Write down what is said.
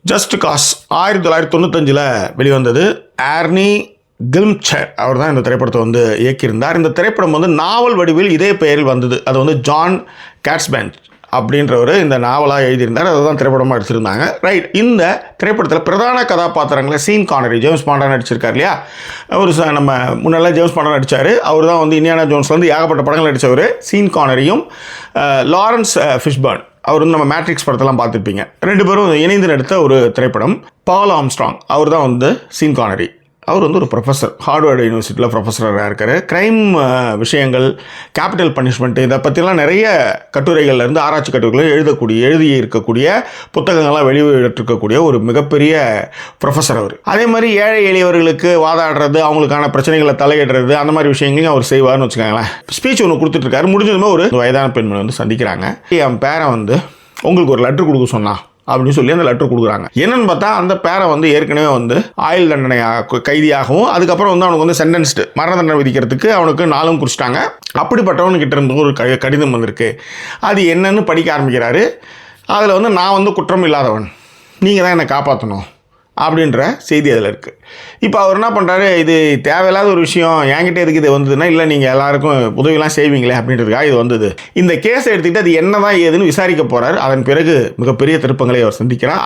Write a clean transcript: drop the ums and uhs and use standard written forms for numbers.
Just cos 1995 வெளிவந்தது. ஆர்னி கில்ம்சர் அவர் தான் இந்த திரைப்படத்தை வந்து இயக்கியிருந்தார். இந்த திரைப்படம் வந்து நாவல் வடிவில் இதே பெயரில் வந்தது. அது வந்து ஜான் கேட்ஸ்பேன் அப்படின்றவர் இந்த நாவலாக எழுதியிருந்தார். அதை தான் திரைப்படமாக எடுத்திருந்தாங்க. ரைட். இந்த திரைப்படத்தில் பிரதான கதாபாத்திரங்களை சீன் கானரி, ஜேம்ஸ் பாண்டாக நடிச்சிருக்கார் இல்லையா. ஒரு நம்ம முன்னெல்லாம் ஜேம்ஸ் பாண்டாக நடித்தார். அவர் தான் வந்து இண்டியானா ஜோன்ஸ்லேருந்து ஏகப்பட்ட படங்கள் நடித்தவர். சீன் கானரியும் லாரன்ஸ் ஃபிஷ்பர்ன், அவர் வந்து நம்ம மேட்ரிக்ஸ் படத்தெல்லாம் பார்த்துருப்பீங்க. ரெண்டு பேரும் இணைந்து நடித்த ஒரு திரைப்படம். பால் ஆம்ஸ்ட்ராங் அவர் தான் வந்து சீன் கானரி. அவர் வந்து ஒரு ப்ரொஃபஸர், ஹார்வர்டு யூனிவர்சிட்டியில் ப்ரொஃபஸராக இருக்கார். க்ரைம் விஷயங்கள், கேபிட்டல் பனிஷ்மெண்ட்டு, இதை பற்றிலாம் நிறைய கட்டுரைகள்லேருந்து ஆராய்ச்சி கட்டுரைகள் எழுதி இருக்கக்கூடிய புத்தகங்கள்லாம் வெளியிட்டிருக்கக்கூடிய ஒரு மிகப்பெரிய ப்ரொஃபஸர் அவர். அதே மாதிரி ஏழை எளியவர்களுக்கு வாதாடுறது, அவங்களுக்கான பிரச்சனைகளை தலையிடுறது, அந்த மாதிரி விஷயங்களையும் அவர் செய்வார்னு வச்சுக்கோங்களேன். ஸ்பீச் ஒன்று கொடுத்துட்ருக்காரு. முடிஞ்சதுமே ஒரு வயதான பெண்மணி வந்து சந்திக்கிறாங்க. என் பேரை வந்து உங்களுக்கு ஒரு லெட்ரு கொடுக்க சொன்னா அப்படின்னு சொல்லி அந்த லெட்டர் கொடுக்குறாங்க. என்னன்னு பார்த்தா அந்த பேரை வந்து ஏற்கனவே வந்து ஆயுள் தண்டனை கைதியாகவும் அதுக்கப்புறம் வந்து அவனுக்கு வந்து சென்டென்ஸ்டு மரண தண்டனை விதிக்கிறதுக்கு அவனுக்கு நாளும் குறிச்சிட்டாங்க. அப்படிப்பட்டவனுக்கிட்ட இருந்து ஒரு கடிதம் வந்திருக்கு. அது என்னன்னு படிக்க ஆரம்பிக்கிறாரு. அதில் வந்து நான் வந்து குற்றம் இல்லாதவன், நீங்கள் தான் என்னை காப்பாற்றணும் அப்படின்ற செய்தி அதில் இருக்குது. இப்போ அவர் என்ன பண்ணுறாரு, இது தேவையில்லாத ஒரு விஷயம், என்கிட்ட எதுக்கு இது வந்ததுன்னா, இல்லை நீங்கள் எல்லாருக்கும் உதவிலாம் செய்வீங்களே அப்படின்றதுக்காக இது வந்தது. இந்த கேஸை எடுத்துக்கிட்டு அது என்ன தான் ஏதுன்னு விசாரிக்க போகிறார். அதன் பிறகு மிகப்பெரிய திருப்பங்களை அவர் சந்திக்கிறார்.